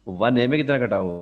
One ए में कितना कटा हो?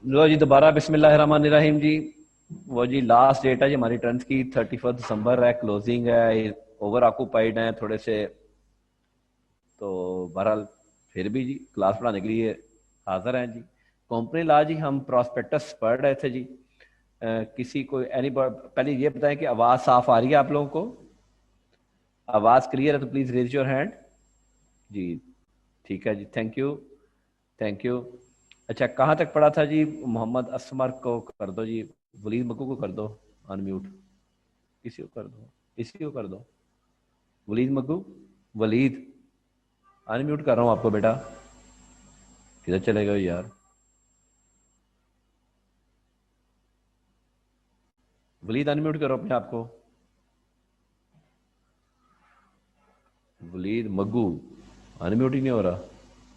लो जी, दोबारा बिस्मिल्लाहिर्रहमानिर्रहीम जी। वो जी लास्ट डेट है जी हमारी टर्न्स की, 31 दिसंबर है, क्लोजिंग है, ओवर ऑक्यूपाइड है थोड़े से। तो बहरहाल फिर भी जी क्लास पढ़ाने के लिए हाजिर हैं जी। कंपनी लॉ जी हम प्रॉस्पेक्टस पढ़ रहे थे जी। किसी को एनी पहले ये बताएं कि आवाज़ साफ आ रही है आप लोगों को? आवाज़ क्लियर है तो प्लीज़ रेज योर हैंड। जी ठीक है जी, थैंक यू, थैंक यू। अच्छा, कहाँ तक पढ़ा था जी? मोहम्मद असमर को कर दो जी, वलीद मक्कू को कर दो अनम्यूट, किसी को कर दो, किसी को कर दो। वलीद मक्कू, वलीद अनम्यूट कर रहा हूँ आपको बेटा, किधर चले गए यार? वलीद अनम्यूट करो अपने आप को। वलीद मग्गू अनम्यूट ही नहीं हो रहा।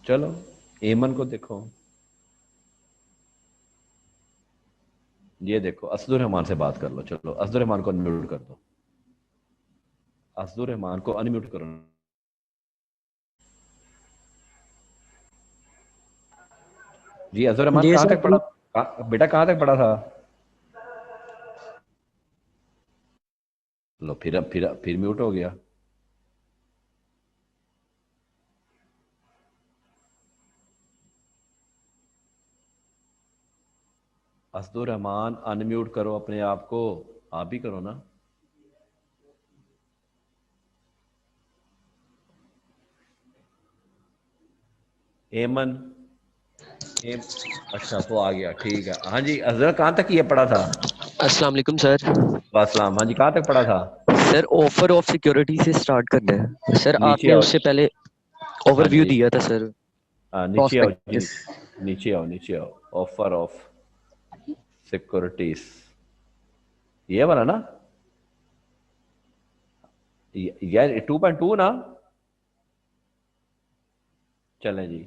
चलो एमन को देखो, ये देखो असदुर रहमान से बात कर लो। चलो असदुर रहमान को अनम्यूट कर दो, असदुर रहमान को अनम्यूट करो। जी असदुर रहमान जी कहाँ सर तक पढ़ा? बेटा कहाँ तक पढ़ा था? लो फिर म्यूट हो गया। असदुर रहमान अनम्यूट करो अपने आप को, आप ही करो ना। एमन, एम, अच्छा वो आ गया, ठीक है। हाँ जी असदुर कहाँ तक ये पढ़ा था? अस्सलाम वालेकुम सर। वासलाम, हाँ जी कहाँ तक पढ़ा था? सर ऑफर ऑफ सिक्योरिटी से स्टार्ट करना है सर, नीचे आपने आओ। उससे पहले हाँ ओवरव्यू जी, दिया था सर। हाँ नीचे आओ जी, प्रोस्पेक्टस। नीचे आओ, नीचे आओ। ऑफर ऑफ सिक्योरिटीज, ये वाला ना? यार 2.2 ना? चलें जी,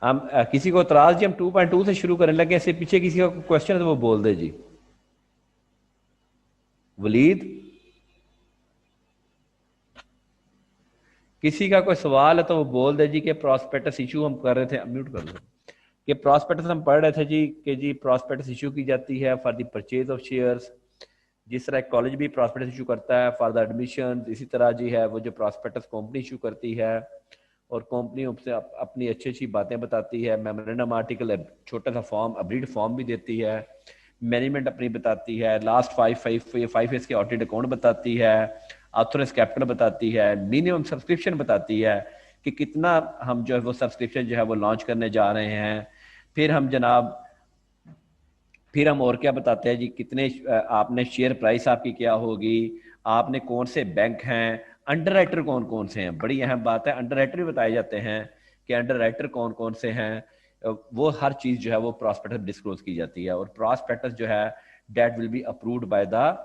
हम किसी को इतराज जी हम 2.2 से शुरू करने लगे, इससे पीछे किसी का क्वेश्चन है तो वो बोल दे जी। वलीद, किसी का कोई सवाल है तो वो बोल दे जी कि प्रॉस्पेक्टस इशू हम कर रहे थे, म्यूट कर लो, कि प्रॉस्पेक्टस हम पढ़ रहे थे जी कि जी प्रॉस्पेक्टस इशू की जाती है for the purchase of shares. जिस तरह कॉलेज भी प्रॉस्पेक्टस इशू करता है फॉर द एडमिशन, इसी तरह जी है वो जो प्रॉस्पेक्टस कंपनी इशू करती है और कंपनी उससे अपनी अच्छी अच्छी बातें बताती है। मेमोरेंडम आर्टिकल छोटा सा फॉर्म, अब्रीड फॉर्म भी देती है। मैनेजमेंट अपनी बताती है, लास्ट 5 ईयर्स के ऑडिट अकाउंट बताती है, ऑथराइज कैपिटल बताती है, मिनिमम सब्सक्रिप्शन बताती है कि कितना हम जो है वो सब्सक्रिप्शन जो है वो लॉन्च करने जा रहे हैं। फिर हम जनाब और क्या बताते हैं जी, कितने आपने शेयर प्राइस आपकी क्या होगी, आपने कौन से बैंक हैं, अंडर राइटर कौन कौन से हैं, बड़ी अहम बात है, अंडर राइटर भी बताए जाते हैं कि अंडर राइटर कौन कौन से हैं। वो हर चीज जो है वो प्रॉस्पेक्टस डिस्क्लोज की जाती है और प्रॉस्पेक्टस जो है that will be approved by the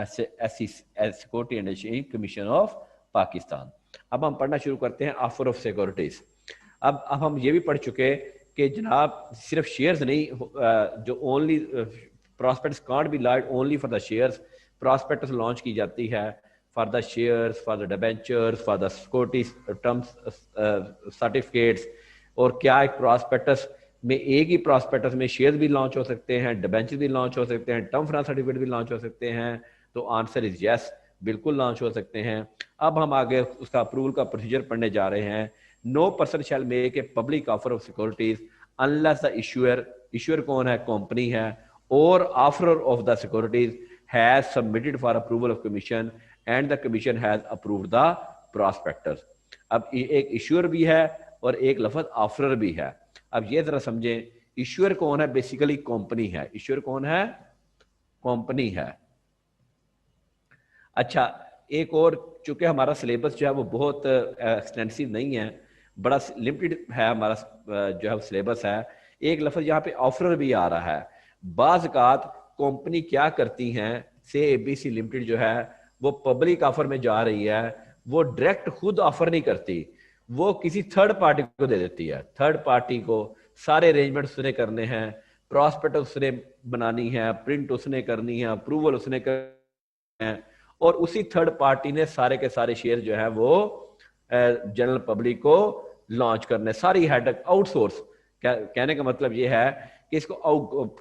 security and exchange commission of Pakistan. अब हम पढ़ना शुरू करते हैं ऑफर ऑफ सिक्योरिटीज। अब हम ये भी पढ़ चुके कि जनाब सिर्फ शेयर्स नहीं, जो only prospectus can't be launched only for the shares. Prospectus launch की जाती है for the shares, for the debentures, for the securities terms certificates. और क्या एक प्रॉस्पेक्टस में एक ही प्रॉस्पेक्टस में शेयर्स भी लॉन्च हो सकते हैं, डिबेंचर भी लॉन्च हो सकते हैं, टर्म फाइनेंस सर्टिफिकेट भी लॉन्च हो सकते हैं? तो आंसर इज यस, बिल्कुल लॉन्च हो सकते हैं। अब हम आगे उसका अप्रूवल का प्रोसीजर पढ़ने जा रहे हैं। No person shall make a public offer of securities unless the issuer कौन है? कंपनी है। और offer of the securities has submitted for approval of commission and the commission has approved the prospectus. अब एक इश्यूअर भी है और एक लफ्ज ऑफरर भी है। अब ये जरा समझें, इश्यूअर कौन है? बेसिकली कंपनी है। इश्यूअर कौन है? कंपनी है। अच्छा, एक और, चूंकि हमारा सिलेबस जो है वो बहुत एक्सटेंसिव नहीं है, बड़ा लिमिटेड है हमारा जो है सिलेबस है, एक लफ्ज यहाँ पे ऑफर भी आ रहा है। बाज़ औक़ात कंपनी क्या करती हैं, से एबीसी लिमिटेड जो है वो पब्लिक ऑफर में जा रही है, वो डायरेक्ट खुद ऑफर नहीं करती, वो किसी थर्ड पार्टी को दे देती है। थर्ड पार्टी को सारे अरेंजमेंट उसने करने हैं, प्रॉस्पेक्टस उसने बनानी है, प्रिंट उसने करनी है, अप्रूवल उसने करनी है, और उसी थर्ड पार्टी ने सारे के सारे शेयर जो है वो जनरल पब्लिक को लॉन्च करने, सारी हेडेक आउटसोर्स। कहने का मतलब ये है कि इसको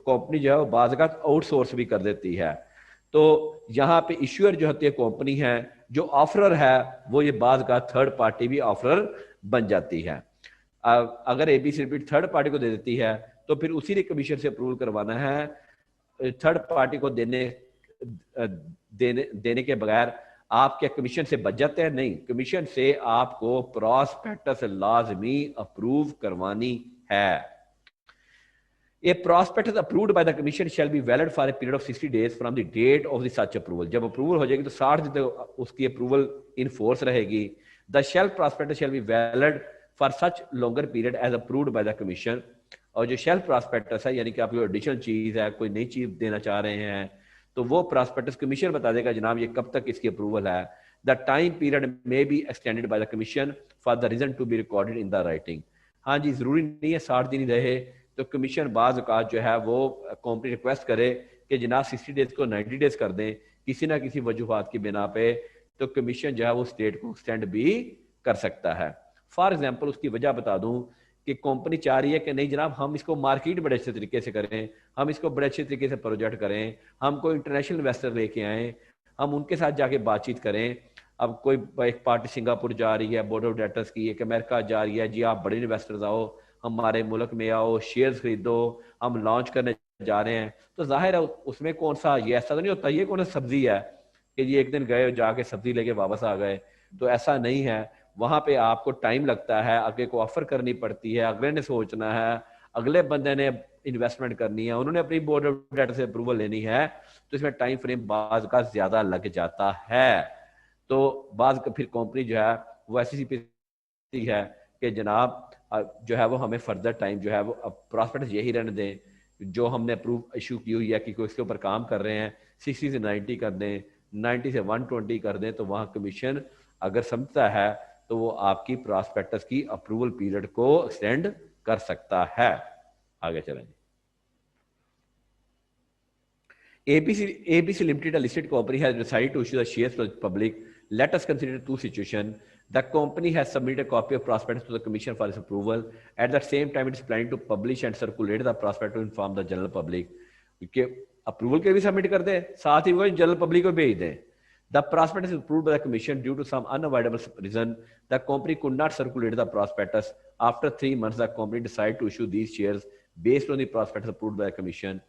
कंपनी जो है बाज़ आउटसोर्स भी कर देती है। तो यहाँ पे इश्यूअर जो होती है कंपनी है, जो ऑफरर है वो ये बाज़ का थर्ड पार्टी भी ऑफरर बन जाती है। अगर एबीसी रिपीट थर्ड पार्टी को दे देती है तो फिर उसी ने कमीशन से अप्रूवल करवाना है। थर्ड पार्टी को देने के बगैर आप क्या कमीशन से बच जाते हैं? नहीं, कमीशन से आपको प्रॉस्पेक्टस लाजमी अप्रूव करवानी है। A prospectus approved by the commission shall be valid for a period of 60 days from the date of the such approval. जब अप्रूवल हो जाएगी तो 60 दिन तक उसकी अप्रूवल इन फोर्स रहेगी। The shell prospectus shall be valid for such longer period as approved by the commission. और जो शेल प्रॉस्पेक्टस है, यानी कि आप कोई एडिशनल चीज है, कोई नई चीज देना चाह रहे हैं, तो वो प्रॉस्पेक्टस कमीशन बता देगा जनाब ये कब तक इसकी अप्रूवल है। The time period may be extended by the commission for the reason to be recorded in the writing. हाँ जी, जरूरी नहीं है 60 दिन ही रहे, तो कमीशन बाज़ औक़ात जो है वो कंपनी रिक्वेस्ट करे कि जनाब 60 डेज को 90 डेज कर दें किसी ना किसी वजूहात की बिना पे, तो कमीशन जो है वो स्टेट को एक्सटेंड भी कर सकता है। फॉर एग्जांपल उसकी वजह बता दूं कि कंपनी चाह रही है कि नहीं जनाब हम इसको मार्केट बड़े अच्छे तरीके से करें, हम इसको बड़े अच्छे तरीके से प्रोजेक्ट करें, हम कोई इंटरनेशनल इन्वेस्टर लेके आएँ, हम उनके साथ जाके बातचीत करें। अब कोई एक पार्टी सिंगापुर जा रही है बोर्ड ऑफ डायरेक्टर्स की, एक अमेरिका जा रही है, जी आप बड़े इन्वेस्टर्स आओ हमारे मुल्क में आओ, शेयर्स खरीदो, हम लॉन्च करने जा रहे हैं, तो जाहिर है उसमें कौन सा, ये ऐसा तो नहीं होता ये कौन सा सब्जी है कि जी एक दिन गए जाके सब्जी लेके वापस आ गए, तो ऐसा नहीं है। वहां पे आपको टाइम लगता है, आगे को ऑफर करनी पड़ती है, अगले ने सोचना है, अगले बंदे ने इन्वेस्टमेंट करनी है, उन्होंने अपनी बोर्ड ऑफ डायरेक्टर से अप्रूवल लेनी है, तो इसमें टाइम फ्रेम बाज का ज्यादा लग जाता है। तो बाज फिर कंपनी जो है वो ऐसी है कि जनाब जो है वो हमें फर्दर टाइम जो है वो प्रॉस्पेक्टस यही रहने दें, जो हमने अप्रूव इशू की हुई है कि कोई इसके ऊपर काम कर रहे हैं 60 से 90 कर दें, 90 से 120 कर दें, तो वहाँ कमीशन अगर समझता है तो वो आपकी प्रॉस्पेक्टस की अप्रूवल पीरियड को एक्सटेंड कर सकता है। आगे चलेंगे। ABC Limited, a listed company, has decided to issue the shares to the public. Let us consider two situations. The company has submitted a copy of prospectus to the commission for its approval. At the same time, it is planning to publish and circulate the prospectus to inform the general public. कि approval के भी submit कर दे, साथ ही वो general public को भेज दें. The prospectus is approved by the commission due to some unavoidable reason. The company could not circulate the prospectus. After 3 months, the company decided to issue these shares based on the prospectus approved by the commission.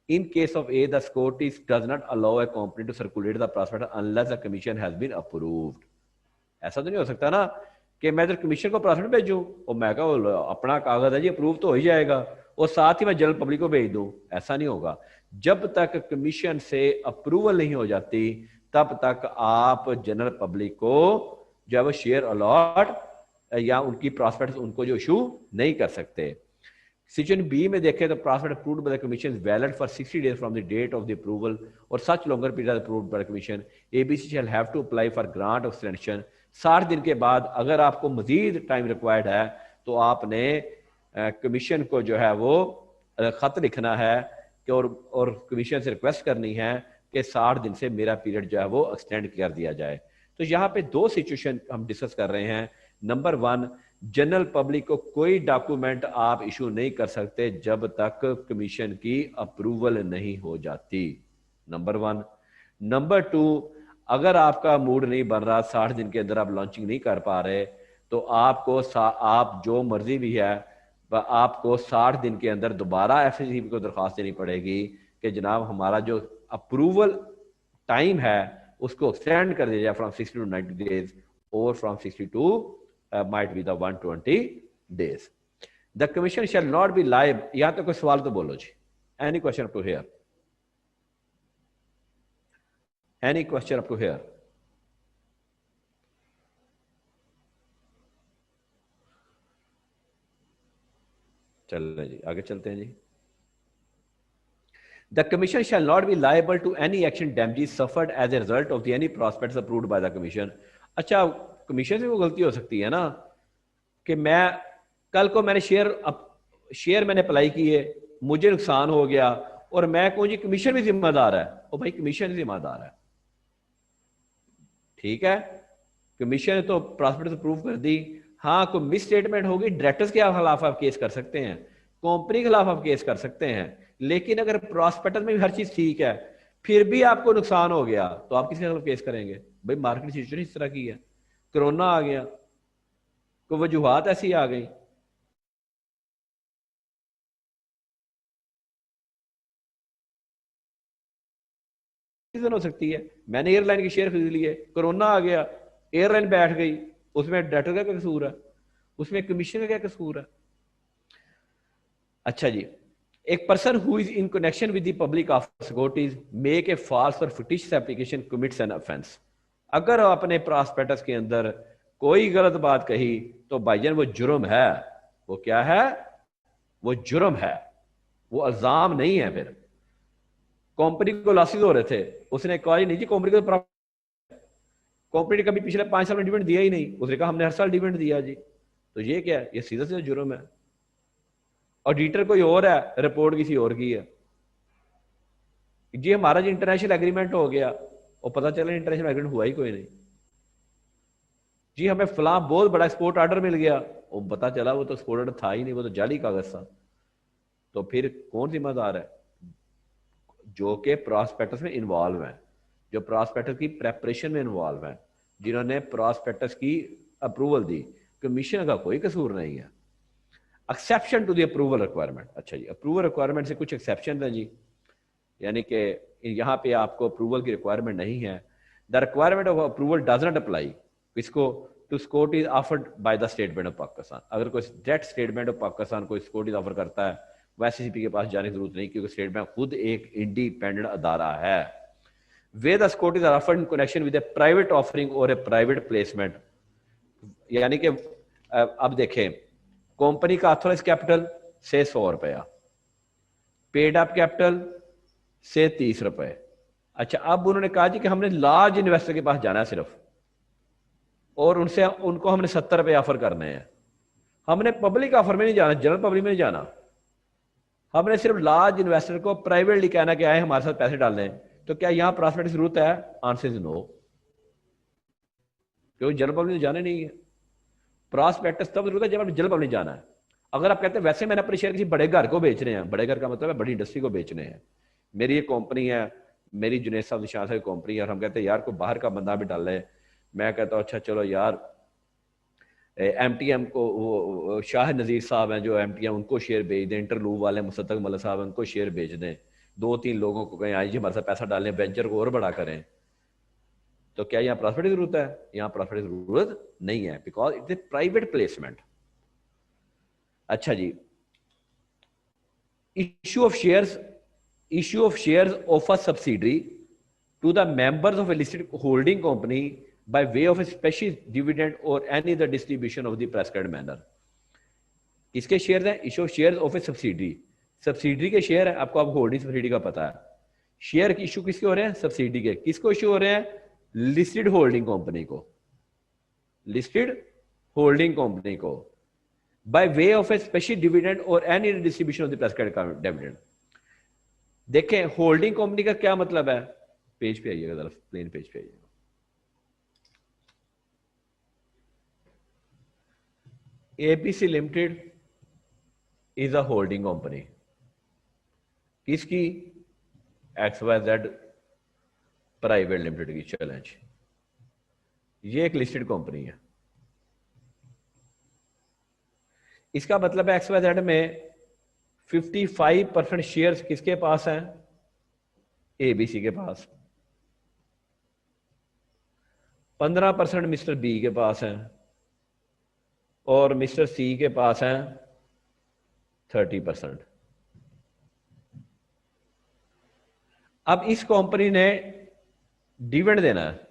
In case of A, the Scottish does not allow a company to circulate the prospectus unless the commission has been approved. ऐसा तो नहीं हो सकता ना कि मैं तो commission को प्रॉस्पेक्टस भेजूं और मैं कहा अपना कागज है जी अप्रूव तो हो ही जाएगा और साथ ही मैं जनरल पब्लिक को भेज दूं. ऐसा नहीं होगा. जब तक कमीशन से अप्रूवल नहीं हो जाती तब तक आप जनरल पब्लिक को जब शेयर अलॉट या उनकी प्रॉस्पेक्टस उनको जो इशू नहीं कर सकते. Section B में देखें तो prospectus approved by the commission is valid for 60 days from the date of the approval or such longer period as approved by the commission. ABC shall have to apply for grant of extension. 60 दिन के बाद अगर आपको मजीद time required है तो आपने commission को जो है वो खत लिखना है कि और कमीशन से रिक्वेस्ट करनी है कि 60 दिन से मेरा पीरियड जो है वो एक्सटेंड कर दिया जाए. तो यहाँ पे दो सिचुएशन हम डिस्कस कर रहे हैं. नंबर 1, जनरल पब्लिक को कोई डॉक्यूमेंट आप इशू नहीं कर सकते जब तक कमीशन की अप्रूवल नहीं हो जाती. नंबर 1. नंबर 2, अगर आपका मूड नहीं बन रहा, 60 दिन के अंदर आप लॉन्चिंग नहीं कर पा रहे, तो आपको आप जो मर्जी भी है आपको 60 दिन के अंदर दोबारा FCCB को दरख्वास्त देनी पड़ेगी कि जनाब हमारा जो अप्रूवल टाइम है उसको एक्सटेंड कर दिया जाए फ्रॉम 60 to 90 days और from 60 to might be the 120 days. The commission shall not be liable. यहां तो कोई सवाल तो बोलो जी. Any question up to here? Any question up to here? चलिए जी आगे चलते हैं जी. The commission shall not be liable to any action damages suffered as a result of the any prospectus approved by the commission. अच्छा, commission से वो गलती हो सकती है ना कि मैं कल को मैंने शेयर मैंने अप्लाई किए, मुझे नुकसान हो गया और मैं कहूं जी कमीशन भी जिम्मेदार है. और भाई कमीशन जिम्मेदार है, ठीक है, कमीशन ने तो प्रॉस्पेक्टस अप्रूव कर दी. हाँ, कोई मिस स्टेटमेंट होगी, डायरेक्टर्स के खिलाफ आप केस कर सकते हैं, कंपनी के खिलाफ आप केस कर सकते हैं. लेकिन अगर प्रॉस्पेक्टस में भी हर चीज ठीक है फिर भी आपको नुकसान हो गया तो आप किसके खिलाफ केस करेंगे? भाई मार्केट सिचुएशन इस तरह की है, कोरोना आ गया, कोई वजूहात ऐसी आ गई. हो सकती है मैंने एयरलाइन के शेयर खरीद लिए, कोरोना आ गया, एयरलाइन बैठ गई, उसमें डायरेक्टर का क्या कसूर है? उसमें कमीशन का क्या कसूर है? अच्छा जी, एक person who is in connection with the public of securities make a false or fictitious application commits an offence. अगर अपने प्रॉस्पेक्टस के अंदर कोई गलत बात कही तो भाईजान वो जुर्म है. वो क्या है? वो जुर्म है, वो इल्जाम नहीं है. फिर कंपनी को लॉसेस हो रहे थे, उसने कहा नहीं जी कंपनी को, कंपनी ने कभी पिछले 5 साल में डिविडेंड दिया ही नहीं, उसने कहा हमने हर साल डिविडेंड दिया जी. तो ये क्या है? ये सीधा सीधा जुर्म है. ऑडिटर कोई और है, रिपोर्ट किसी और की है जी. हमारा जो इंटरनेशनल एग्रीमेंट हो गया और पता चला इंटरनेशनल एग्रीमेंट हुआ ही कोई नहीं जी. हमें फलां बहुत बड़ा एक्सपोर्ट ऑर्डर मिल गया और पता चला वो तो एक्सपोर्ट ऑर्डर था ही नहीं, वो तो जाली कागज था. तो फिर कौन जिम्मेदार है? जो कि प्रॉस्पेक्टस में इन्वॉल्व है, जो प्रॉस्पेक्टस की प्रेपरेशन में इन्वॉल्व है, जिन्होंने प्रॉस्पेक्टस की अप्रूवल दी. कमीशन का कोई कसूर नहीं है. Exception to the approval requirement. अच्छा जी, अप्रूवल रिक्वायरमेंट से कुछ एक्सेप्शन है जी, यानी कि यहाँ पे आपको अप्रूवल की रिक्वायरमेंट नहीं है. The requirement of approval does not apply इसको to securities offered by the State Bank of Pakistan. अगर कोई direct State Bank of Pakistan कोई सिक्योरिटीज ऑफर करता है, वैसे सीपी के पास जाने की जरूरत नहीं, क्योंकि स्टेट बैंक खुद एक इंडिपेंडेंट अदारा है. Where the securities are offered in connection with a private offering or a private placement. यानी कि अब देखें, कंपनी का ऑथराइज कैपिटल से 100 रुपया, पेड अप कैपिटल से 30 रुपए. अच्छा, अब उन्होंने कहा जी कि हमने लार्ज इन्वेस्टर के पास जाना है सिर्फ, और उनसे उनको हमने 70 रुपये ऑफर करने हैं। हमने पब्लिक ऑफर में नहीं जाना, जनरल पब्लिक में नहीं जाना, हमने सिर्फ लार्ज इन्वेस्टर को प्राइवेटली कहना कि आए हमारे साथ पैसे डालने। तो क्या यहां प्रॉस्पेक्ट की जरूरत है? आंसर इज नो, क्योंकि जनरल पब्लिक में जाने नहीं है। प्रॉस्पेक्टस तब जरूरत है जब आपने जनरल पब्लिक जाना है। अगर आप कहते हैं वैसे मैंने अपने शेयर किसी बड़े घर को बेचने हैं, बड़े घर का मतलब है बड़ी इंडस्ट्री को बेचने हैं, मेरी ये कंपनी है, मेरी जुनेद साहब निशान साहब की कंपनी है, और हम कहते हैं यार कोई बाहर का बंदा भी डाल ले, मैं कहता हूँ अच्छा चलो यार एमटीएम को, वो शाह नज़ीर साहब हैं जो एमटीएम, उनको शेयर भेज दें, इंटरलूव वाले मुसद्दक मल्ल साहब हैं उनको शेयर भेज दें, 2-3 लोगों को कहें आइए हमारे साथ पैसा डालें, वेंचर को और बड़ा करें। तो क्या यहाँ प्रॉफिट की जरूरत है? यहाँ प्रॉफिट की जरूरत नहीं है, because it's a private placement. अच्छा जी, issue of shares of a subsidiary to the members of a listed holding company by way of a special dividend or any other distribution of the prescribed manner। किसके share हैं? Issue of shares of A subsidiary, subsidiary के share है, आपको आप holding subsidy का पता है। Share की इशू किसके हो रहे हैं? सब्सिडी के। किसको इशू हो रहे हैं? लिस्टेड होल्डिंग कंपनी को, लिस्टेड होल्डिंग कंपनी को, by way of a special dividend और any distribution of the prescribed dividend. देखें होल्डिंग कंपनी का क्या मतलब है, पेज पे आइएगा जरा, प्लेन पेज पे आइएगा। ABC limited is a holding company, किसकी? XYZ प्राइवेट लिमिटेड की। चैलेंज, ये एक लिस्टेड कंपनी है। इसका मतलब है XYZ में 55% शेयर्स किसके पास हैं? एबीसी के पास। 15% मिस्टर बी के पास हैं और मिस्टर सी के पास हैं 30%। अब इस कंपनी ने डिविडेंड देना है,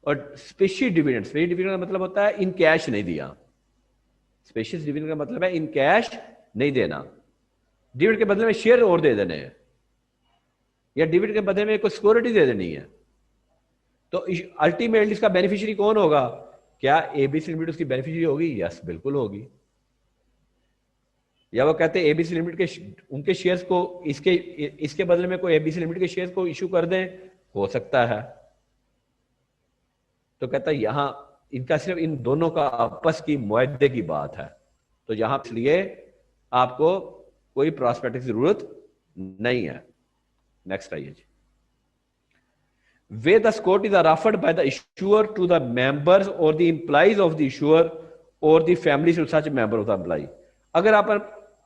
और स्पेशल डिविडेंड, स्पेशल डिविडेंड का मतलब होता है इन कैश नहीं दिया। स्पेशल डिविडेंड का मतलब है इन कैश नहीं देना, डिविडेंड के बदले में शेयर और दे देने हैं, या डिविडेंड के बदले में कोई सिक्योरिटी दे देनी है। तो अल्टीमेटली इसका बेनिफिशियरी कौन होगा? क्या एबीसी लिमिटेड उसकी बेनिफिशियरी होगी? यस, बिल्कुल होगी। या वो कहते हैं एबीसी लिमिटेड के उनके शेयर्स को इसके बदले में कोई एबीसी लिमिटेड के शेयर्स को इशू कर दें, हो सकता है। तो कहता है यहां इनका सिर्फ इन दोनों का आपस की मुआहदे की बात है, तो यहां इसलिए आपको कोई प्रॉस्पेक्ट की जरूरत नहीं है। नेक्स्ट आइए जी। Where the securities are offered by the issuer to the members or the employees of the issuer or the families of such member of the employee। अगर आप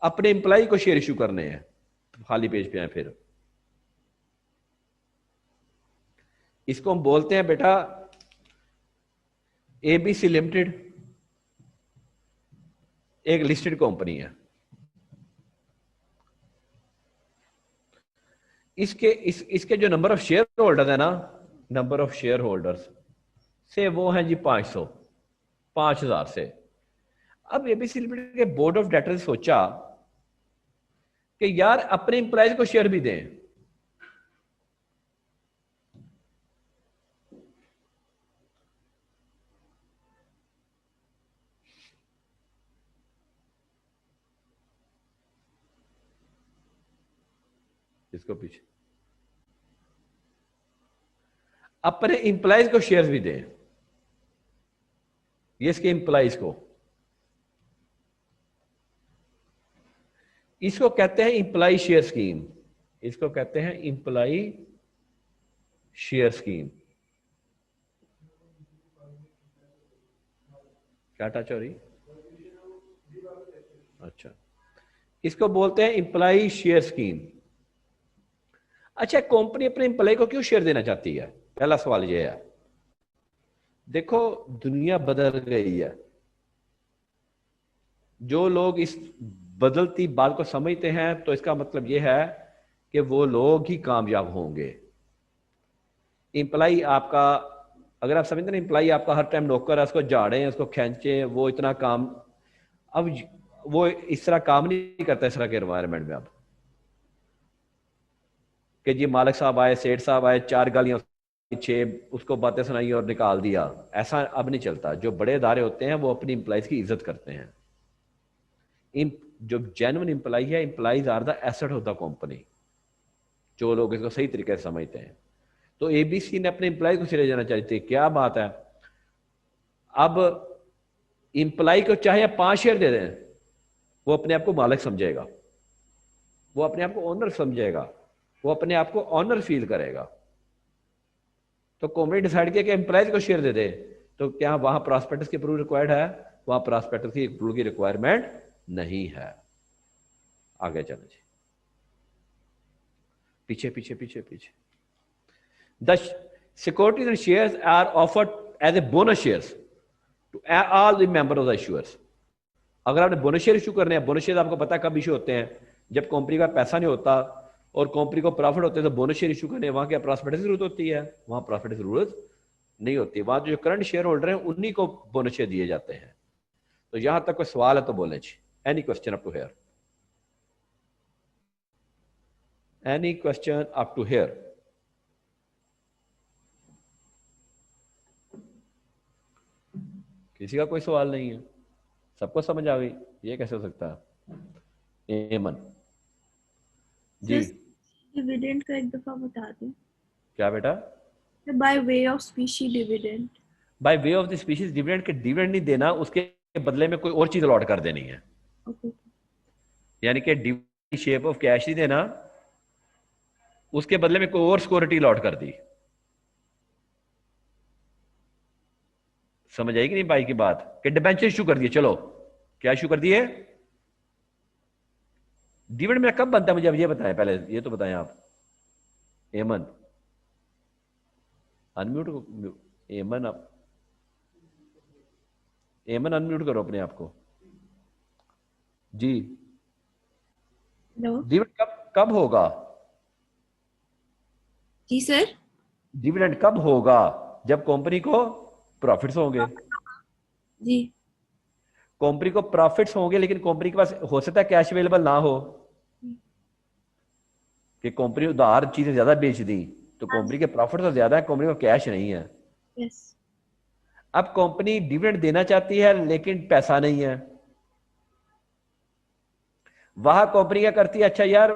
अपने एम्प्लॉय को शेयर इशू करने हैं, खाली पेज पे आए, फिर इसको हम बोलते हैं बेटा एबीसी लिमिटेड एक लिस्टेड कंपनी है। इसके जो नंबर ऑफ शेयर होल्डर्स है ना, नंबर ऑफ शेयर होल्डर्स से वो हैं जी 5000 से। अब एबीसी लिमिटेड के बोर्ड ऑफ डायरेक्टर ने सोचा कि यार अपने एम्प्लॉयज को शेयर भी दें। इसको पीछे अपने एम्प्लॉयज को शेयर्स भी दें, ये इसके एम्प्लॉयज को। इसको कहते हैं एम्प्लॉय शेयर स्कीम, इसको कहते हैं एम्प्लॉय शेयर स्कीम। क्या टच हो रही? अच्छा, इसको बोलते हैं एम्प्लॉय शेयर स्कीम। अच्छा, कंपनी अपने एम्प्लॉय को क्यों शेयर देना चाहती है? पहला सवाल यह है। देखो दुनिया बदल गई है, जो लोग इस बदलती बात को समझते हैं तो इसका मतलब यह है कि वो लोग ही कामयाब होंगे। एम्प्लॉय आपका, अगर आप समझते हैं एम्प्लॉय आपका हर टाइम नौकर है, उसको झाड़ें, उसको खींचे, वो इतना काम, अब वो इस तरह काम नहीं करता इस तरह के एनवायरनमेंट में। अब कि जी मालिक साहब आए, सेठ साहब आए, 4 गालियां छः उसको बातें सुनाई और निकाल दिया, ऐसा अब नहीं चलता। जो बड़े इदारे होते हैं वो अपनी एम्प्लॉयज़ की इज्जत करते हैं। जो जेन्युइन एम्प्लॉय है, employees are the asset of the company, जो लोग इसको सही तरीके से समझते हैं। तो एबीसी ने अपने एम्प्लॉय को सिरे जाना चाहते, क्या बात है। अब एम्प्लॉय को चाहे आप 5 शेयर दे दें, वो अपने आप को मालिक समझेगा, वो अपने आप को ओनर समझेगा, वो अपने आप को ऑनर फील करेगा। तो कंपनी डिसाइड किया कि एम्प्लॉयज को शेयर दे दे, तो क्या वहां प्रॉस्पेक्टस की अप्रूवल रिक्वायर्ड है? वहां प्रॉस्पेक्टस की अप्रूवल की रिक्वायरमेंट नहीं है। आगे चले जी, पीछे पीछे पीछे पीछे। The securities and shares are offered as a bonus shares to all the member of the issuers. अगर आपने बोनस शेयर इशू करने हैं, बोनस शेयर आपको पता है कब इशू होते हैं? जब कंपनी का पैसा नहीं होता और कंपनी को प्रॉफिट होते हैं, तो बोनस शेयर इशू करने वहां क्या प्रॉस्पेक्टस की जरूरत होती है? वहां प्रॉस्पेक्टस की जरूरत नहीं होती। वहां जो करंट शेयर होल्डर हैं उन्हीं को बोनस शेयर दिए जाते हैं। तो यहां तक कोई सवाल है तो बोले जी। Any question up to here? Any question up to here? किसी का कोई सवाल नहीं है? सबको समझ आ गई? ये कैसे हो सकता है? एमन जी। सर डिविडेंड का एक दफा बता दें। क्या बेटा? Bye way of species dividend. Bye way of the species dividend के डिविडेंड नहीं देना, उसके बदले में कोई और चीज अलॉट कर देनी है। ओके। यानी कि डिविडेंड शेप ऑफ कैश नहीं देना, उसके बदले में कोई और सिक्योरिटी अलॉट कर दी। समझ आएगी नहीं भाई की बात? कि डिबेंचर इशू कर दिए, चलो क्या इशू कर दिए? डिविडेंड मेरा कब बनता है मुझे अब ये बताएं, पहले ये तो बताएं आप। एमन अनम्यूट, एमन आप, एमन अनम्यूट करो अपने आप को जी। हेलो डिविडेंड कब कब होगा? जी सर। डिविडेंड कब होगा? जब कंपनी को प्रॉफिट्स होंगे। जी कंपनी को प्रॉफिट्स होंगे, लेकिन कंपनी के पास हो सकता है कैश अवेलेबल ना हो, कि कंपनी उधार चीजें ज्यादा बेच दी तो कंपनी के प्रॉफिट तो ज्यादा है, कंपनी को कैश नहीं है। यस। अब कंपनी डिविडेंड देना चाहती है लेकिन पैसा नहीं है। वहां कंपनी क्या करती है? अच्छा यार,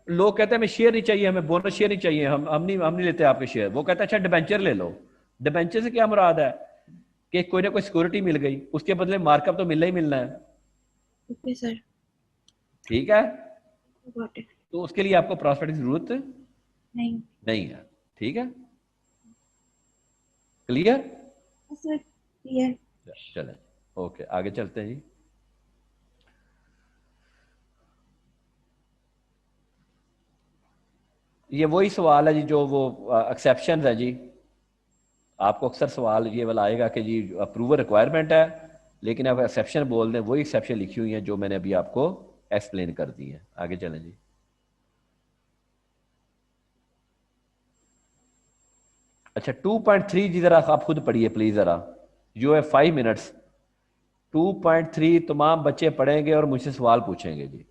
लोग कहते हैं हमें शेयर नहीं चाहिए, हमें बोनस शेयर नहीं चाहिए, हम नहीं लेते आपके शेयर। वो कहता है अच्छा डिबेंचर ले लो। डिबेंचर से क्या मुराद है? कि कोई ना कोई सिक्योरिटी मिल गई, उसके बदले मार्कअप तो मिलना ही मिलना है। Okay sir. ठीक है, गॉट इट। तो उसके लिए आपको प्रॉस्पेक्ट की जरूरत नहीं नहीं है। ठीक है, क्लियर? Sir clear. चलें, ओके आगे चलते हैं जी। ये वही सवाल है जी जो वो एक्सेप्शन है जी। आपको अक्सर सवाल ये वाला आएगा कि जी अप्रूवल रिक्वायरमेंट है, लेकिन आप एक्सेप्शन बोल दें, वही एक्सेप्शन लिखी हुई है जो मैंने अभी आपको एक्सप्लेन कर दी है। आगे चलें जी। अच्छा 2.3 जी जरा आप खुद पढ़िए प्लीज जरा। You have 5 minutes. 2.3 तमाम बच्चे पढ़ेंगे और मुझसे सवाल पूछेंगे जी।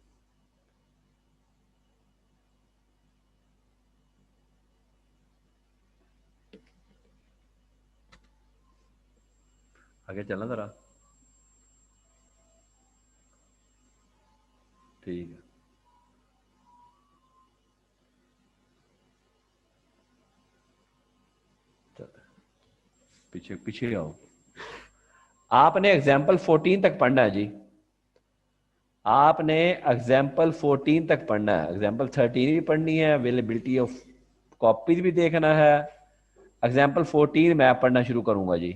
आगे चलना जरा। ठीक है, पीछे पीछे आओ। आपने एग्जाम्पल 14 तक पढ़ना है जी। आपने एग्जाम्पल 14 तक पढ़ना है, एग्जाम्पल 13 भी पढ़नी है, अवेलेबिलिटी ऑफ कॉपीज भी देखना है। एग्जाम्पल 14 मैं पढ़ना शुरू करूंगा जी।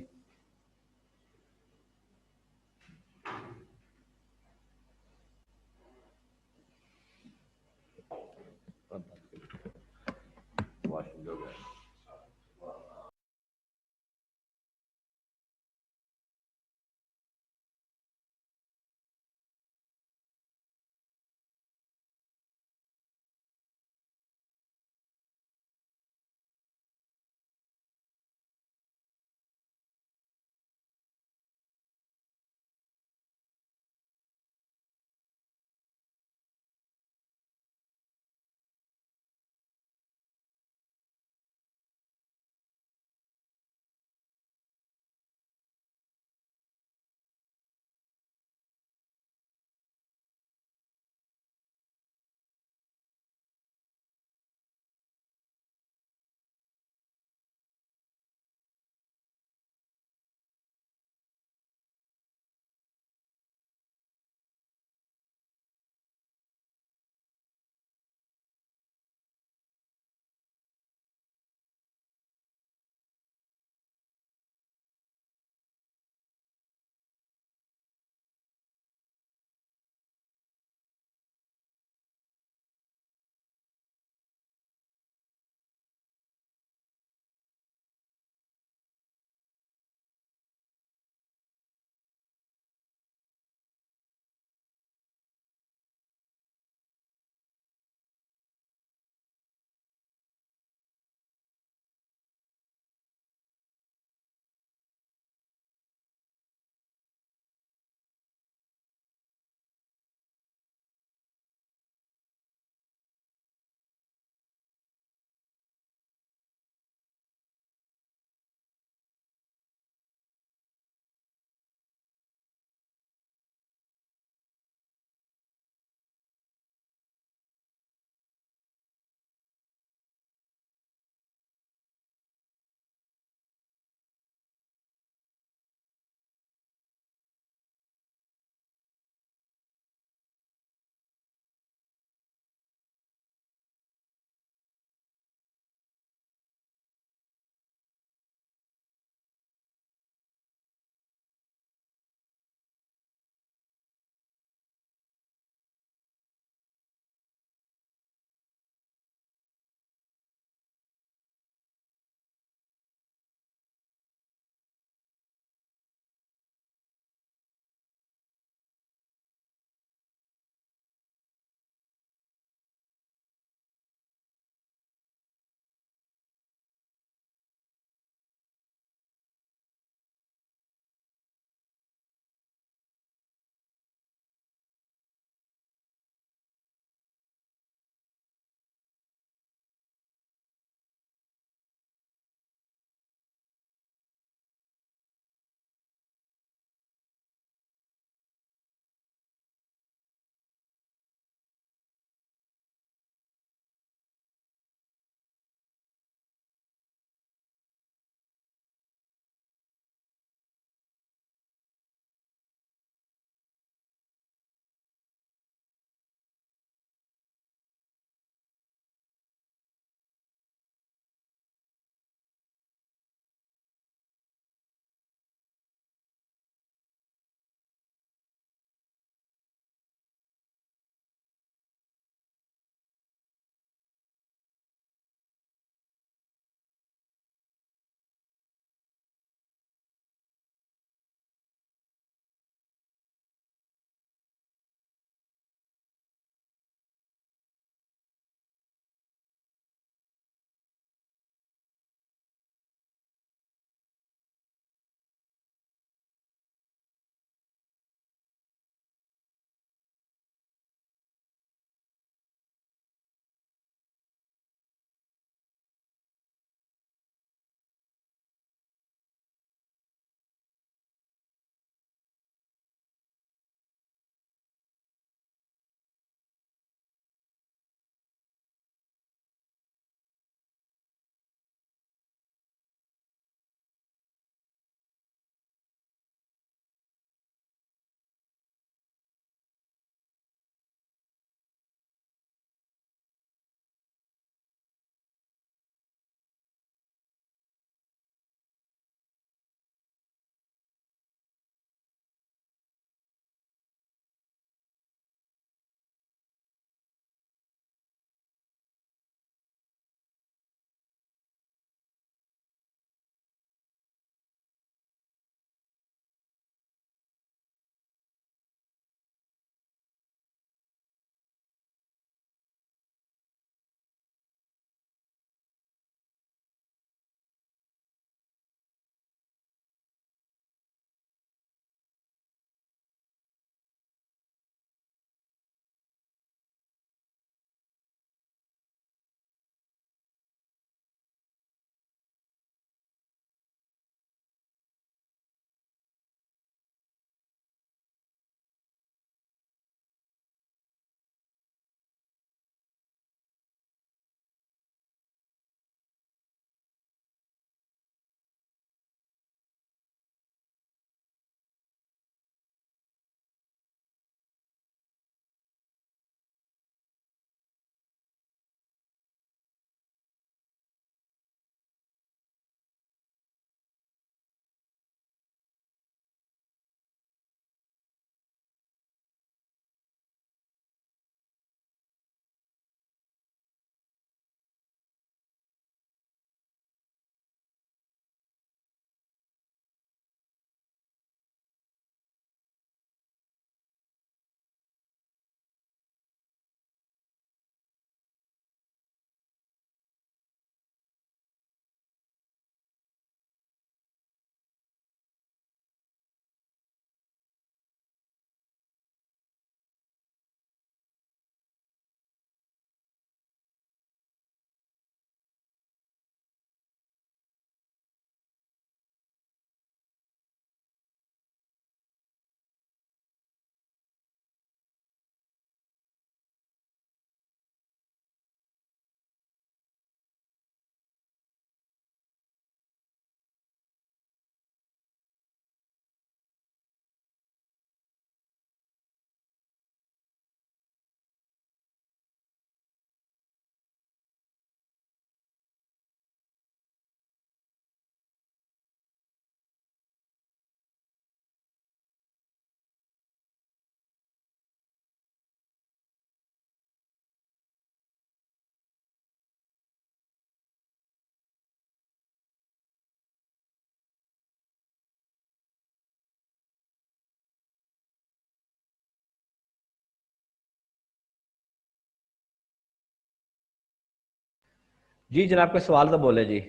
जी जनाब कोई सवाल तो बोले जी।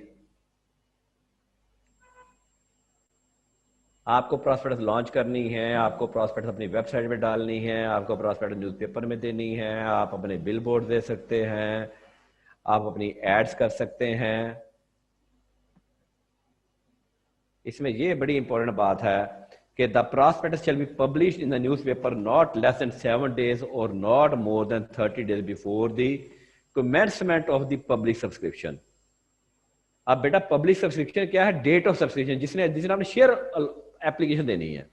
आपको प्रॉस्पेक्टस लॉन्च करनी है, आपको प्रॉस्पेक्टस अपनी वेबसाइट पे डालनी है, आपको प्रॉस्पेक्टस न्यूज़पेपर में देनी है, आप अपने बिल बोर्ड दे सकते हैं, आप अपनी एड्स कर सकते हैं। इसमें ये बड़ी इंपॉर्टेंट बात है कि the prospectus shall be published in the newspaper not less than 7 days और not more than 30 days before the commencement of the public subscription. अब बेटा पब्लिक सब्सक्रिप्शन क्या है? डेट ऑफ सब्सक्रिप्शन, जिसने जिसने आपने शेयर एप्लीकेशन देनी है।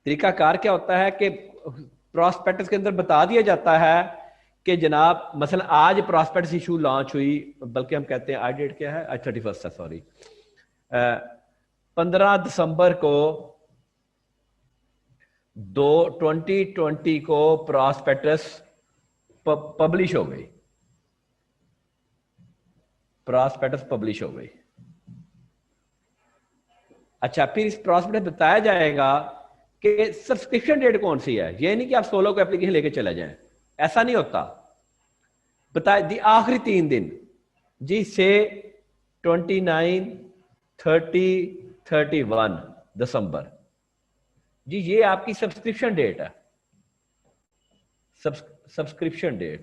तरीकाकार क्या होता है कि प्रॉस्पेक्टस के अंदर बता दिया जाता है कि जनाब मसलन आज प्रॉस्पेक्टस इशू लॉन्च हुई, बल्कि हम कहते हैं आज डेट क्या है, आज 31 है, सॉरी 15 दिसंबर को 2020 को प्रॉस्पेक्टस पब्लिश हो गई, प्रॉस्पेक्टस पब्लिश हो गई। अच्छा, फिर इस प्रॉस्पेक्टस में बताया जाएगा कि सब्सक्रिप्शन डेट कौन सी है। ये नहीं कि आप 16 को एप्लीकेशन लेके चले जाएं, ऐसा नहीं होता। बताए दी आखिरी 3 दिन जी से 29, 30, 31 दिसंबर जी, ये आपकी सब्सक्रिप्शन डेट है। सब्सक्रिप्शन डेट,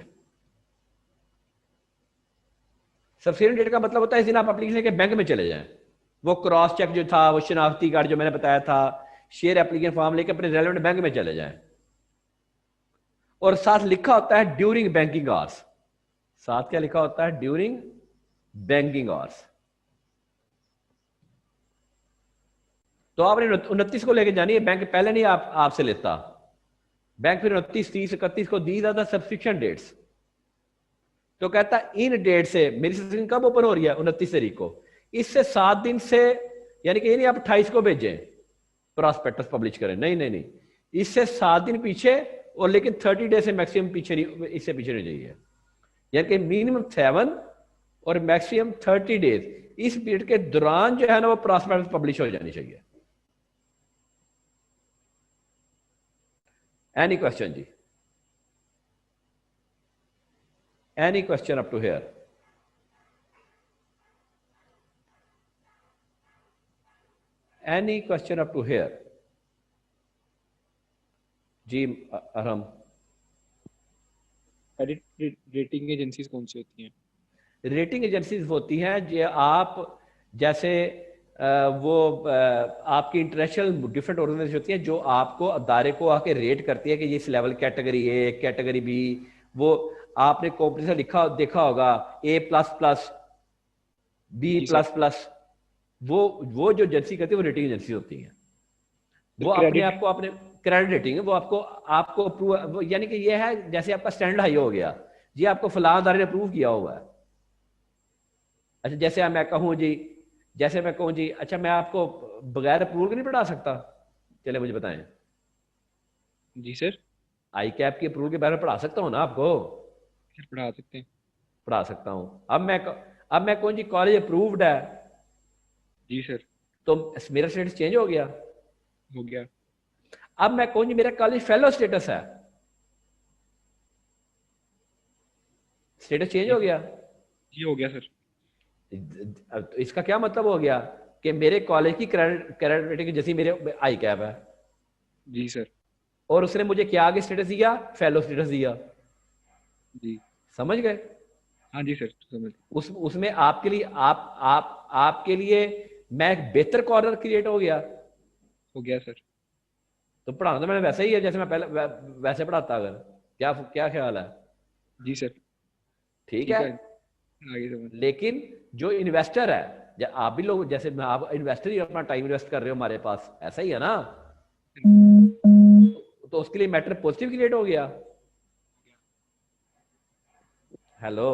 सब्सक्रिप्शन डेट का मतलब होता है इस दिन आप एप्लीकेशन लेके बैंक में चले जाएं, वो क्रॉस चेक जो था, वो शनाख्ती कार्ड जो मैंने बताया था, शेयर एप्लीकेशन फॉर्म लेके अपने रेलेवेंट बैंक में चले जाएं। और साथ लिखा होता है ड्यूरिंग बैंकिंग आवर्स। साथ क्या लिखा होता है? During banking hours. तो आपने 29 को लेके जानी है, बैंक पहले नहीं आपसे लेता। बैंक फिर 29, 30, 31 को दी जाता सब्सक्रिप्शन डेट्स। तो कहता इन डेट से मेरी सब्सक्रिप्शन कब ओपन हो रही है? 29 तारीख को। इससे 7 दिन से, यानी कि ये नहीं आप 28 को भेजें प्रॉस्पेक्टस पब्लिश करें, नहीं नहीं नहीं, इससे 7 दिन पीछे, और लेकिन 30 डेज से मैक्सिमम पीछे नहीं, इससे पीछे नहीं जाइए। यानी कि मिनिमम 7 और मैक्सिमम 30 डेज, इस पीरियड के दौरान जो है ना वो प्रॉस्पेक्टस पब्लिश हो जानी चाहिए। एनी क्वेश्चन जी? Any question up to here? Any question up to here? जी अरहम, रेटिंग एजेंसीज कौन सी होती हैं? रेटिंग एजेंसीज होती हैं जो आप जैसे आपकी इंटरनेशनल डिफरेंट ऑर्गेनाइजेशन होती हैं जो आपको अदारे को आके रेट करती है कि ये इस level category A, category B, वो आपने कंपनी से लिखा देखा होगा A++, B++, वो जो एजेंसी करती है वो रेटिंग एजेंसी होती है। वो अपने आप को अपने क्रेडिट रेटिंग है, वो आपको अप्रूव, यानी कि ये है जैसे आपका स्टैंडर्ड हाई हो गया जी, आपको फलां अदारे ने अप्रूव किया हुआ है। अच्छा जैसे मैं कहूँ जी, जैसे मैं कहूँ जी, अच्छा मैं आपको बगैर अप्रूवल के नहीं पढ़ा सकता, चले मुझे बताएं। जी सर। आई कैप की अप्रूवल के बारे में पढ़ा सकता हूँ ना आपको? पढ़ा सकते हैं। पढ़ा सकता हूँ। अब मैं कहूँ जी कॉलेज अप्रूव्ड है, जी सर। तो मेरा स्टेटस चेंज हो गया। हो गया। अब मैं कहूँ जी मेरा कॉलेज फेलो स्टेटस है, स्टेटस चेंज हो गया। जी हो गया सर। तो इसका क्या मतलब हो गया कि मेरे कॉलेज की क्रेडिट रेटिंग जैसी मेरे आई कैप है। जी सर। और उसने मुझे क्या आगे स्टेटस दिया? फेलो स्टेटस दिया। जी समझ गए? हाँ जी सर समझ। उसमें आपके लिए आपके लिए मैं एक बेहतर कॉर्नर क्रिएट हो गया। हो गया सर। तो पढ़ाना तो मैंने वैसे ही है जैसे मैं पहले वैसे पढ़ाता। अगर क्या क्या ख्याल है? जी सर। ठीक है। आगे समझ। लेकिन जो इन्वेस्टर है, आप भी लोग जैसे आप इन्वेस्टर ही अपना टाइम इन्वेस्ट कर रहे हो हमारे पास, ऐसा ही है ना? तो उसके लिए मैटर पॉजिटिव क्रिएट हो गया। हेलो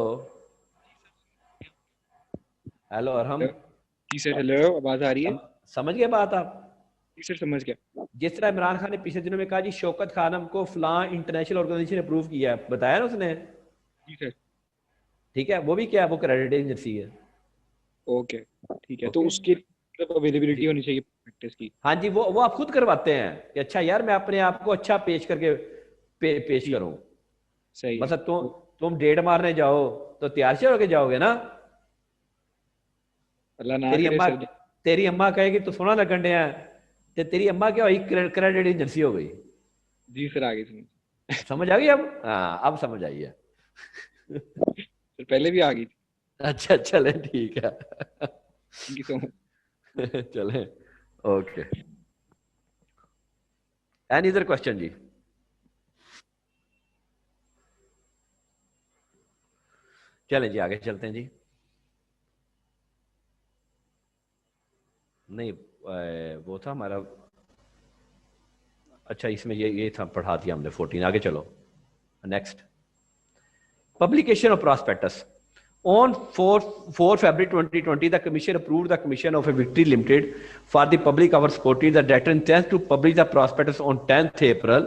हेलो, और हम जी सर। हेलो, आवाज आ रही है? समझ गए बात आप? जी सर समझ गया। जिस तरह इमरान खान ने पिछले दिनों में कहा जी शौकत खानम को फलां इंटरनेशनल ऑर्गेनाइजेशन ने अप्रूव किया है, बताया ना उसने? जी सर। ठीक है, वो भी क्या है, वो क्रेडिट एजेंसी है। ओके ठीक है। तो उसकी मतलब अवेलेबिलिटी होनी चाहिए प्रैक्टिस की। हाँ जी, वो आप खुद करवाते हैं कि अच्छा यार मैं अपने आप को अच्छा पेश करके पेश करूं। सही बस तुम डेट मारने जाओ तो तैयार से होके जाओगे ना। अल्लाह ना तेरी करे अम्मा सर। तेरी अम्मा कहेगी तू सोना लगन डया ते तेरी अम्मा क्या हुई, क्रेडिट एजेंसी हो गई। जी सर, आगे समझ। समझ आ गई अब? हाँ अब समझ आई है। सर पहले भी आ गई थी। अच्छा चले ठीक है। Thank you so much. चले ओके। एनी अदर क्वेश्चन जी? चलें जी आगे चलते हैं जी। नहीं वो था हमारा, अच्छा इसमें ये था, पढ़ा दिया हमने 14। आगे चलो next. Publication of prospectus on 4 February 2020 the commission approved the commission of a Victory Limited for the public hours quoted the debtor intends to publish the prospectus on 10th April।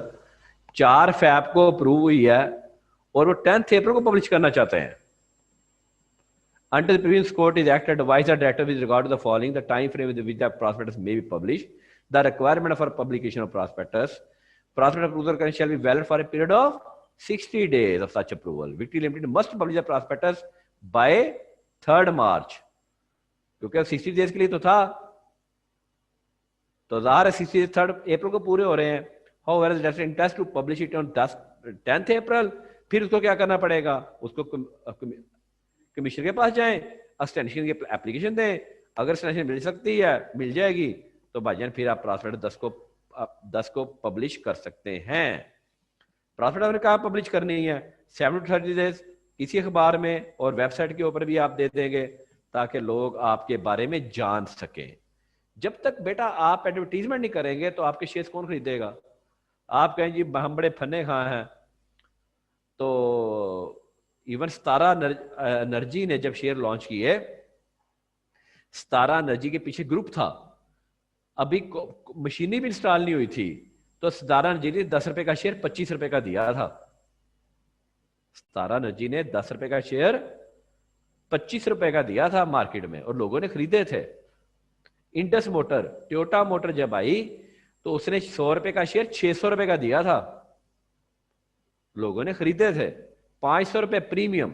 4 Feb को approve हुई है और वो 10th April को publish करना चाहते हैं। Until the previous court is act advise the director with regard to the following: the time frame with which the prospectus may be published, the requirement for publication of prospectus approval shall be valid for a period of 60 days of such approval। Victory Limited must publish the prospectus by 3rd March, क्योंकि 60 days के लिए तो था, तो ज़ाहिर है 60 3rd April को पूरे हो रहे हैं। However, the director intends to publish it on 10th April। फिर उसको क्या करना पड़ेगा, उसको कमीशन के पास जाएं, एक्सटेंशन की एप्लीकेशन दें। अगर एक्सटेंशन मिल सकती है, मिल जाएगी, तो भाईजान फिर आप प्रॉस्पेक्टस 10 को पब्लिश कर सकते हैं। प्रॉस्पेक्टस ने कहा पब्लिश करनी है 7 to 30 डेज इसी अखबार में, और वेबसाइट के ऊपर भी आप दे देंगे ताकि लोग आपके बारे में जान सकें। जब तक बेटा आप एडवर्टीजमेंट नहीं करेंगे तो आपके शेयर्स कौन खरीदेगा? आप कहें जी हम बड़े फन्ने खां हैं। तो इवन सतारा एनर्जी ने जब शेयर लॉन्च किए, सतारा एनर्जी के पीछे ग्रुप था, अभी मशीनें भी इंस्टॉल नहीं हुई थी, तो सतारा एनर्जी ने 10 रुपए का शेयर 25 रुपए का दिया था। सतारा एनर्जी ने 10 रुपए का शेयर 25 रुपए का दिया था मार्केट में, और लोगों ने खरीदे थे। इंडस मोटर, टोयोटा मोटर जब आई तो उसने 100 रुपए का शेयर 600 रुपए का दिया था, लोगों ने खरीदे थे। 500 रुपए प्रीमियम,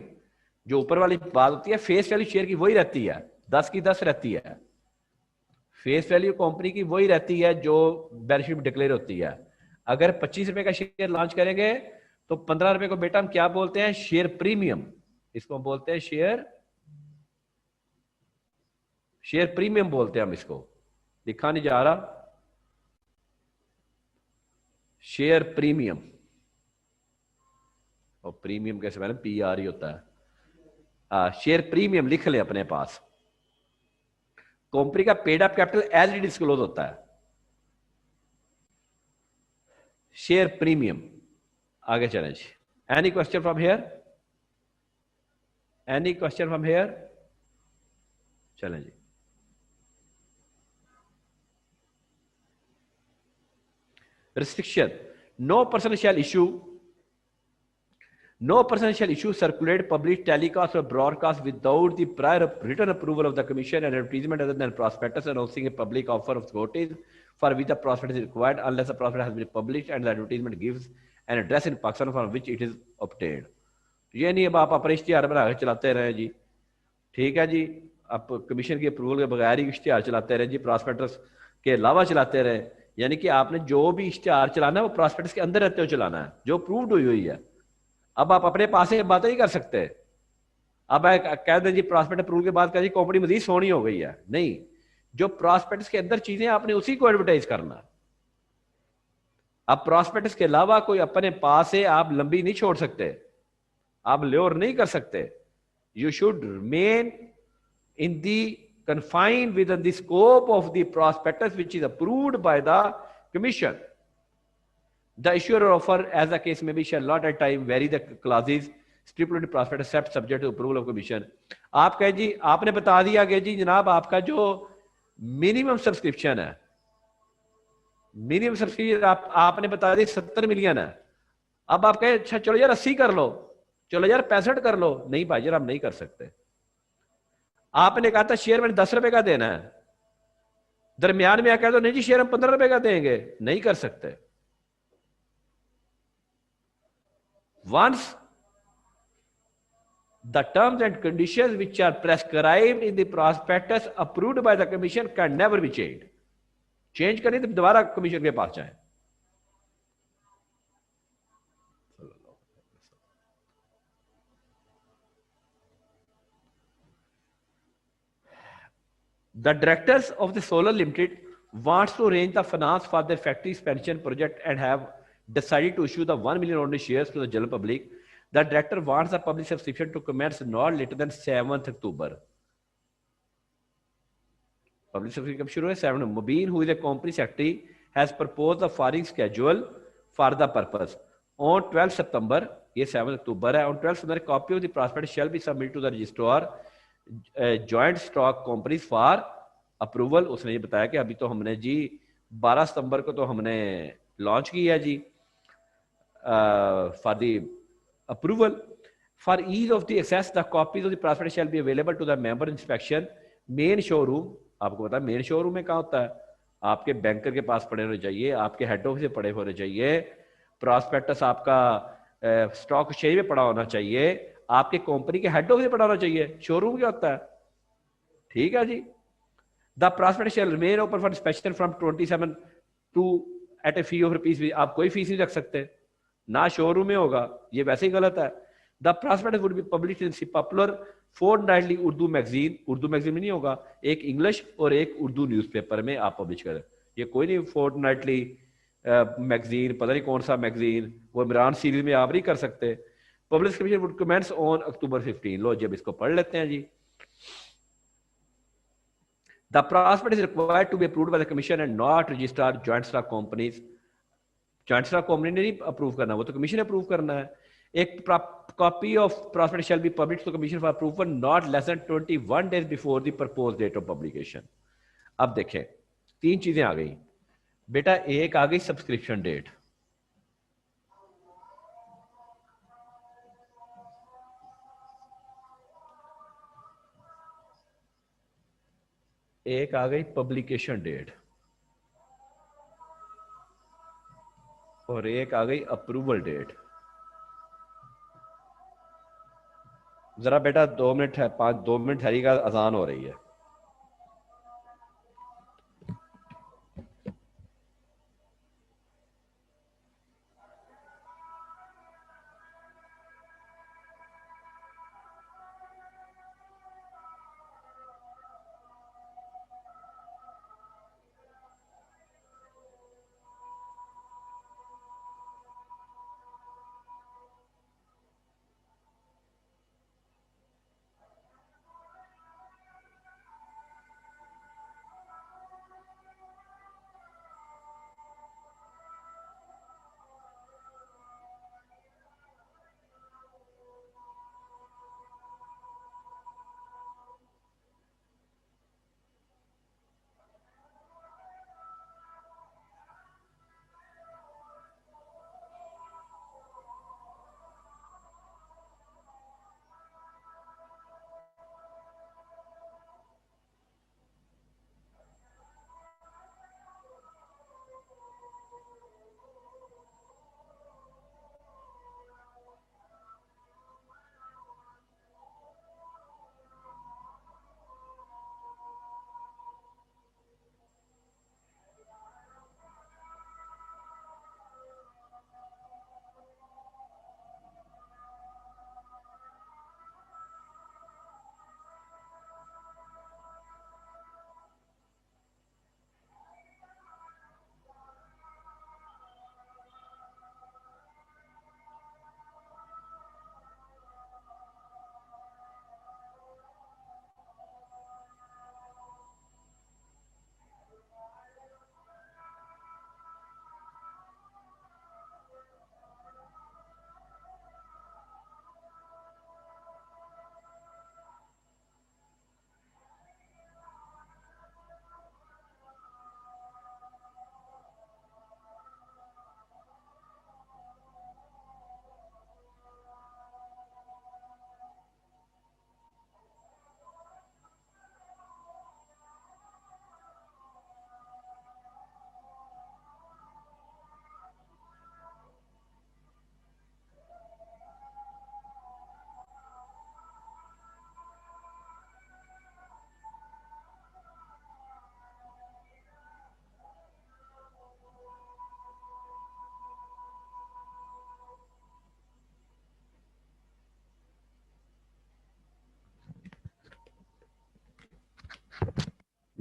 जो ऊपर वाली बात होती है फेस वैल्यू शेयर की वही रहती है, 10 की 10 रहती है। फेस वैल्यू कंपनी की वही रहती है जो बैलेंस शीट में डिक्लेयर होती है। अगर 25 रुपए का शेयर लॉन्च करेंगे तो 15 रुपए को बेटा हम क्या बोलते हैं, शेयर प्रीमियम। इसको हम बोलते हैं शेयर प्रीमियम बोलते हैं हम इसको, लिखा नहीं जा रहा, शेयर प्रीमियम। और प्रीमियम कैसे मैंने PR ही होता है। शेयर प्रीमियम लिख ले अपने पास। कंपनी का paid up capital as it disclose होता है, शेयर प्रीमियम। आगे चलें जी। Any question from here? Any question from here? चलें जी। Restriction: no person shall issue circulate, publish, telecast or broadcast without the prior written approval of the commission and advertisement other than prospectus announcing a public offer of securities for which the prospectus is required, unless the prospectus has been published and the advertisement gives an address in Pakistan from which it is obtained। ये नहीं अब आप अपने इश्तिहार बना चलाते रहे जी, ठीक है जी, आप कमीशन की अप्रूवल के बगैर ही इश्तिहार चलाते रहे जी, प्रॉस्पेक्टस के अलावा चलाते रहे। यानी कि आपने जो भी इश्तिहार चलाना है वो प्रॉस्पेक्टस के अंदर रहते हुए चलाना है, जो अप्रूव्ड हुई है। अब आप अपने पास से बातें नहीं कर सकते। अब कह दें जी प्रॉस्पेक्ट अप्रूवल के बाद कह जी कंपनी मजीद सोनी हो गई है, नहीं, जो प्रॉस्पेक्टस के अंदर चीजें आपने उसी को एडवर्टाइज करना है। अब प्रॉस्पेक्टस के अलावा कोई अपने पास से आप लंबी नहीं छोड़ सकते, आप ल्योर नहीं कर सकते। You should remain in the confined within the scope of the prospectus which is approved by the commission। The issuer or offer, as the case may be, shall not at time vary the clauses stipulated prospectus except subject to approval of commission। आप कहें जी, आपने बता दिया कि जी जनाब आपका जो minimum subscription है, मिनिमम सब्सक्रिप्शन आपने बता दी 70 मिलियन है। अब आप कहें अच्छा चलो यार 80 कर लो, चलो यार 65 कर लो, नहीं भाई यार आप नहीं कर सकते। आपने कहा था शेयर मैंने 10 रुपए का देना है, दरमियान में आकर तो नहीं जी शेयर हम 15 रुपए का देंगे, नहीं कर सकते। Once The terms and conditions which are prescribed in the prospectus approved by the commission can never be changed. Change करें तो दोबारा कमीशन के पास जाए. The directors of the Solar Limited wants to arrange the finance for their factory expansion project and have decided to issue the 1 million ordinary shares to the general public. The director wants the public subscription to commence not later than 7th October. Public subscription कब शुरू है? 7 Mubin, who is a company secretary, has proposed the following schedule for the purpose. On 12 September, ये 7 October है. On 12 September, a copy of the prospectus shall be submitted to the registrar joint stock companies for approval. उसने ये बताया कि अभी तो हमने जी 12 सितंबर को तो हमने लॉन्च किया जी for the approval. For ease of the access, the copies of the prospectus shall be available to the member inspection. Main showroom, आपको पता है मेन शोरूम में कहाँ होता है? आपके बैंकर के पास पड़े होने चाहिए, आपके हेड ऑफिस में पड़े होने चाहिए, प्रॉस्पेक्टस आपका स्टॉक एक्सचेंज में पड़ा होना चाहिए, आपके कंपनी के हेड ऑफिस में पड़ा होना चाहिए. शोरूम क्या होता है? ठीक है जी. The prospectus shall remain open for inspection from 27 to at a fee of rupees. आप कोई फीस नहीं रख सकते, ना शोरूम में होगा, ये वैसे ही गलत है. The prospectus would be published in popular fortnightly Urdu magazine. Urdu magazine में नहीं होगा, एक इंग्लिश और एक उर्दू न्यूज़पेपर में आप पब्लिश करें. ये कोई नहीं फोर्टनाइटली मैगजीन, पता नहीं कौन सा मैगजीन, वो इमरान सीरीज में आप नहीं कर सकते. Public commission would commence on October 15. लो जब इसको पढ़ लेते हैं जी. The prospect is required to be approved by the commission and not registered joint stock companies. joint stock company ने नहीं अप्रूव करना, वो तो कमीशन अप्रूव करना है. एक copy of prospectus shall be published to the commission for approval not less than 21 days before the proposed date of publication. अब देखें, तीन चीजें आ गई बेटा. एक आ गई सब्सक्रिप्शन डेट, एक आ गई पब्लिकेशन डेट, और एक आ गई अप्रूवल डेट. जरा बेटा 2 मिनट है, 2 मिनट ठहरिएगा, अजान हो रही है.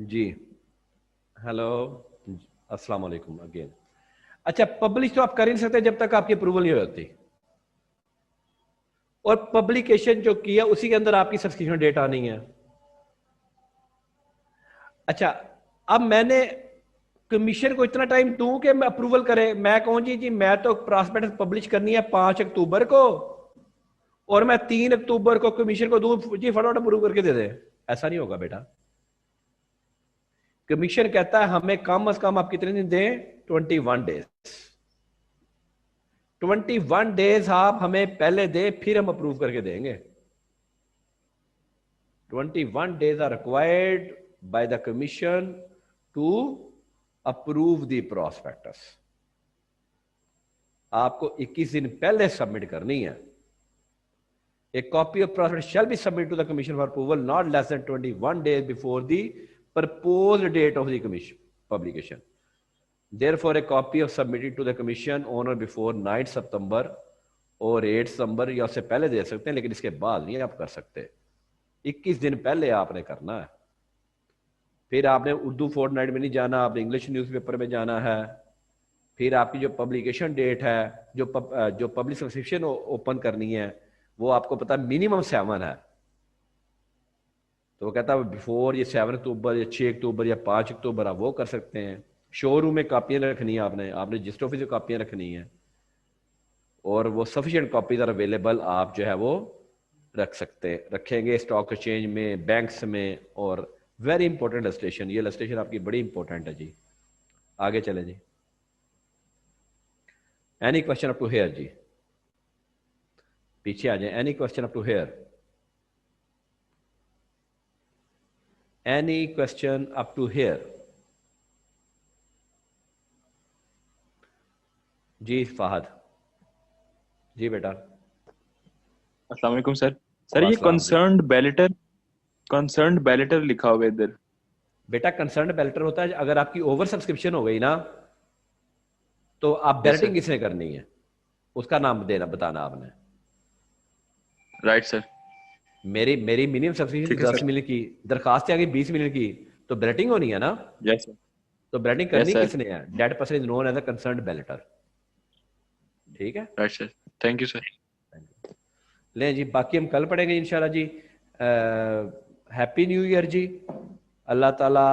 जी हेलो, अस्सलाम वालेकुम अगेन। अच्छा, पब्लिश तो आप कर ही नहीं सकते जब तक आपकी अप्रूवल नहीं होती, और पब्लिकेशन जो किया उसी के अंदर आपकी सब्सक्रिप्शन डेट आनी है। अच्छा, अब मैंने कमीशन को इतना टाइम दूं कि मैं अप्रूवल करे, मैं कहूं जी मैं तो प्रॉस्पेक्टस पब्लिश करनी है 5 अक्टूबर को और मैं 3 अक्टूबर को कमीशन को दूं जी फटाफट अप्रूव करके दे दे, ऐसा नहीं होगा बेटा। कमीशन कहता है हमें कम से कम आप कितने दिन दें, 21 डेज। 21 डेज आप हमें पहले दे, फिर हम अप्रूव करके देंगे। 21 days are required by the commission to approve the prospectus। आपको 21 दिन पहले सबमिट करनी है। A copy of prospectus shall be submitted to the commission for approval not less than 21 days before the proposed date of the commission publication। Therefore, a copy of submitted to the commission on or before 9 September और 8 सितंबर या उससे पहले दे सकते हैं, लेकिन इसके बाद नहीं आप कर सकते। 21 दिन पहले आपने करना है। फिर आपने उर्दू फोर्टनाइट में नहीं जाना, आपने इंग्लिश न्यूज़पेपर में जाना है। फिर आपकी जो पब्लिकेशन डेट है, जो पब्लिक सब्सक्रिप्शन ओपन करनी है, वो आपको पता मिनिमम 7 है। तो वो कहता है बिफोर ये 7 अक्टूबर या 6 अक्टूबर या 5 अक्टूबर आप वो कर सकते हैं। शोरूम में कापियां रखनी है आपने रजिस्टर ऑफिस में कापियां रखनी है, और वो सफिशिएंट कॉपीज आर अवेलेबल, आप जो है वो रखेंगे स्टॉक एक्सचेंज में, बैंक्स में। और वेरी इंपॉर्टेंट रजिस्ट्रेशन, ये रजिस्ट्रेशन आपकी बड़ी इंपॉर्टेंट है जी। आगे चले जी। Any question up to here जी, पीछे आ जाए। Any question up to here, any question up to here जी। फहद जी बेटा। अस्सलाम वालेकुम सर। सर ये कंसर्न्ड बैलेटर लिखा हुआ है इधर। बेटा कंसर्न बैलेटर होता है अगर आपकी ओवर सब्सक्रिप्शन हो गई ना, तो आप Yes, बैलेटिंग sir. किसने करनी है, उसका नाम देना बताना आपने। Right sir. मेरी मेरी मिनिमम सब्सक्रिप्शन ठीक है 10 सर। मिनट की, दरखास्त आ गई 20 मिनट की, तो बैलेटिंग होनी है ना। Yes sir. तो बैलेटिंग करनी Yes, sir. किसने है, that person is known as a concerned balloter. ठीक है, right sir. Thank you sir. ले जी, बाकी हम कल पढ़ेंगे इंशाल्लाह जी। हैप्पी न्यू ईयर जी। अल्लाह ताला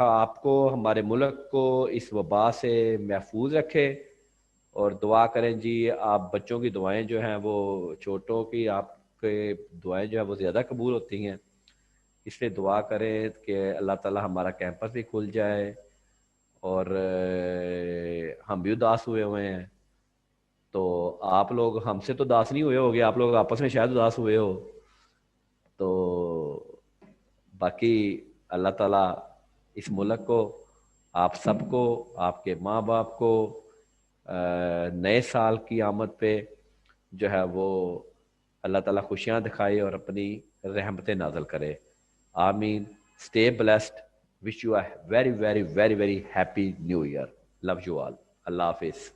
आपको, हमारे मुल्क को इस वबा से महफूज रखे, और दुआ करें जी। आप बच्चों की दुआएं जो हैं वो, छोटों की आपके दुआएं जो है वो ज़्यादा कबूल होती हैं, इसलिए दुआ करें कि अल्लाह ताला हमारा कैंपस भी खुल जाए। और हम भी उदास हुए हुए हैं, तो आप लोग हमसे तो उदास नहीं हुए होगे, आप लोग आपस में शायद उदास हुए हो। तो बाकी अल्लाह ताला इस मुल्क को, आप सबको, आपके माँ बाप को नए साल की आमद पे जो है वो अल्लाह ताला खुशियाँ दिखाए और अपनी रहमतें नाज़िल करे। आमीन। Stay blessed. Wish you a very very very very happy new year. Love you all. अल्लाह हाफिज़।